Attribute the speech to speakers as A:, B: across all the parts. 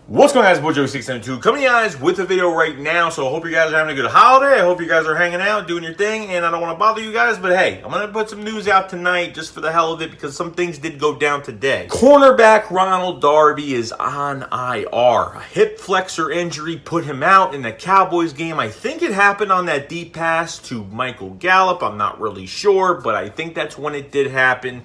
A: What's going on, guys? Bojo672 coming to you guys with a video right now. So I hope you guys are having a good holiday. I hope you guys are hanging out, doing your thing, and I don't want to bother you guys, but hey, I'm going to put some news out tonight just for the hell of it because some things did go down today. Cornerback Ronald Darby is on IR. A hip flexor injury put him out in the Cowboys game. I think it happened on that deep pass to Michael Gallup. I'm not really sure, but I think that's when it did happen.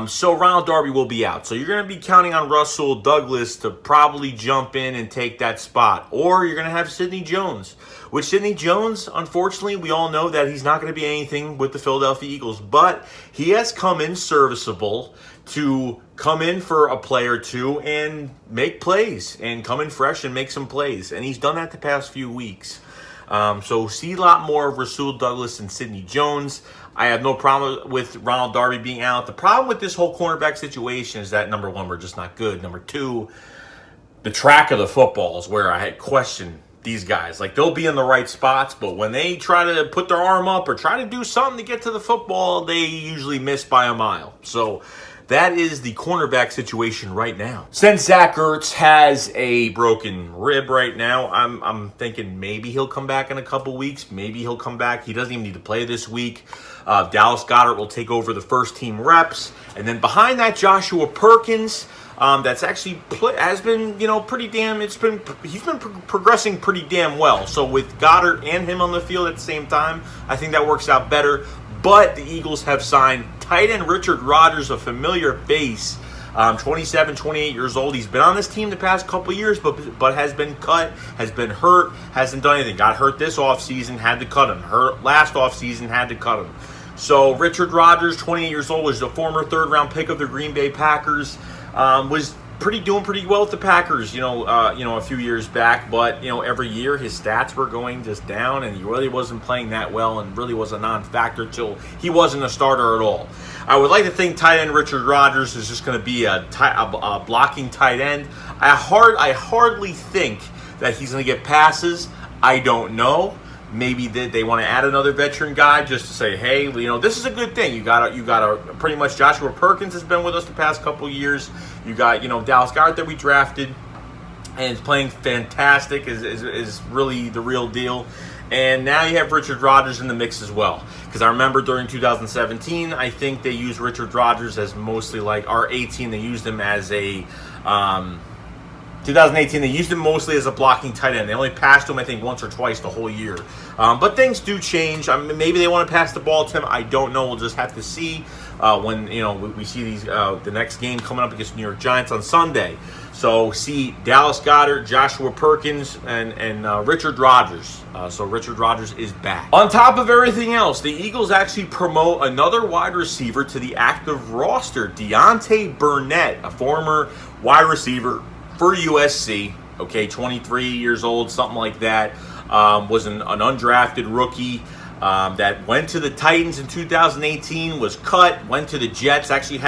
A: So Ronald Darby will be out. So you're going to be counting on Russell Douglas to probably jump in and take that spot. Or you're going to have Sidney Jones. With Sidney Jones, unfortunately, we all know that he's not going to be anything with the Philadelphia Eagles. But he has come in serviceable to come in for a play or two and make plays. And come in fresh and make some plays. And he's done that the past few weeks. So see a lot more of Rasul Douglas and Sidney Jones. I have no problem with Ronald Darby being out. The problem with this whole cornerback situation is that, number one, we're just not good. Number two, the track of the football is where I had questioned these guys. Like, they'll be in the right spots, but when they try to put their arm up or try to do something to get to the football, they usually miss by a mile. So that is the cornerback situation right now. Since Zach Ertz has a broken rib right now, I'm thinking maybe he'll come back in a couple weeks. Maybe he'll come back. He doesn't even need to play this week. Dallas Goedert will take over the first team reps. And then behind that, Joshua Perkins, that's actually has been, pretty damn, he's been progressing pretty damn well. So with Goedert and him on the field at the same time, I think that works out better. But the Eagles have signed tight end Richard Rodgers, a familiar face, 27, 28 years old. He's been on this team the past couple years, but has been cut, has been hurt, hasn't done anything. Got hurt this offseason, had to cut him. Hurt last offseason, had to cut him. So Richard Rodgers, 28 years old, was the former third-round pick of the Green Bay Packers. Was doing pretty well with the Packers, a few years back. But every year his stats were going just down, and he really wasn't playing that well, and really was a non-factor till he wasn't a starter at all. I would like to think tight end Richard Rodgers is just going to be a blocking tight end. I hardly think that he's going to get passes. I don't know. Maybe they want to add another veteran guy just to say, hey, this is a good thing. You got a pretty much Joshua Perkins has been with us the past couple years. You got Dallas Goedert that we drafted, and is playing fantastic. Is really the real deal. And now you have Richard Rodgers in the mix as well. Because I remember during 2017, I think they used Richard Rodgers as mostly like our 18. They used him as a 2018, they used him mostly as a blocking tight end. They only passed him, I think, once or twice the whole year. But things do change. Maybe they want to pass the ball to him. I don't know. We'll just have to see when we see these the next game coming up against the New York Giants on Sunday. So see Dallas Goedert, Joshua Perkins, and Richard Rodgers. So Richard Rodgers is back. On top of everything else, the Eagles actually promote another wide receiver to the active roster. Deontay Burnett, a former wide receiver for USC, 23 years old, something like that, was an undrafted rookie that went to the Titans in 2018, was cut, went to the Jets, actually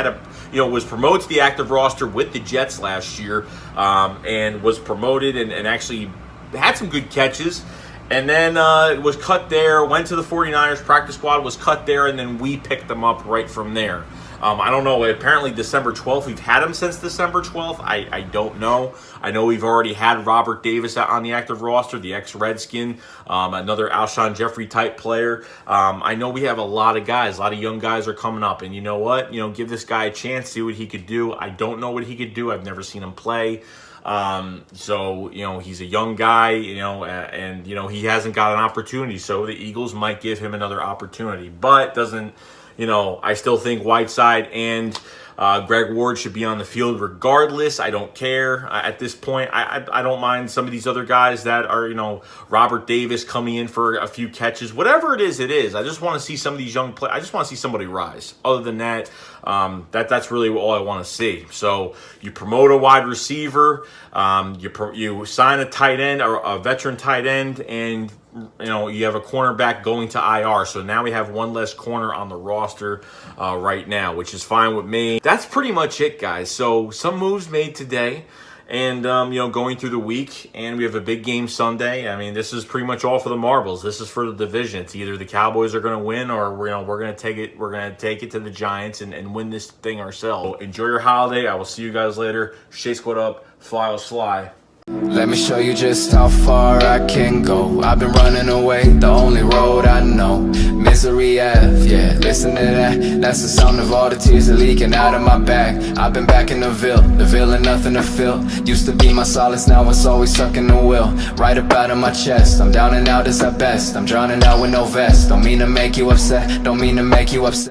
A: was promoted to the active roster with the Jets last year, and was promoted and actually had some good catches. And then was cut there, went to the 49ers practice squad, was cut there, and then we picked them up right from there. I don't know. Apparently December 12th. We've had him since December 12th. I don't know. I know we've already had Robert Davis on the active roster, the ex-Redskin, another Alshon Jeffrey type player. I know we have a lot of guys. A lot of young guys are coming up. And you know what? Give this guy a chance, see what he could do. I don't know what he could do. I've never seen him play. So he's a young guy, and he hasn't got an opportunity. So the Eagles might give him another opportunity. But doesn't... I still think Whiteside and Greg Ward should be on the field regardless. I don't care at this point. I don't mind some of these other guys that are, Robert Davis coming in for a few catches. Whatever it is, it is. I just want to see some of these young players. I just want to see somebody rise. Other than that, that's really all I want to see. So you promote a wide receiver, you sign a tight end or a veteran tight end, and you have a cornerback going to IR. So now we have one less corner on the roster right now, which is fine with me. That's pretty much it, guys. So some moves made today. And, going through the week, and we have a big game Sunday. I mean, this is pretty much all for the marbles. This is for the division. It's either the Cowboys are going to win, or we're going to take it. We're going to take it to the Giants and win this thing ourselves. So enjoy your holiday. I will see you guys later. Shea squad up, fly will fly.
B: Let me show you just how far I can go. I've been running away, the only road I know. Misery Ave, yeah, listen to that. That's the sound of all the tears that leaking out of my back. I've been back in the Ville and nothing to feel. Used to be my solace, now it's always stuck in the will. Right up out of my chest, I'm down and out as at best. I'm drowning out with no vest. Don't mean to make you upset, don't mean to make you upset.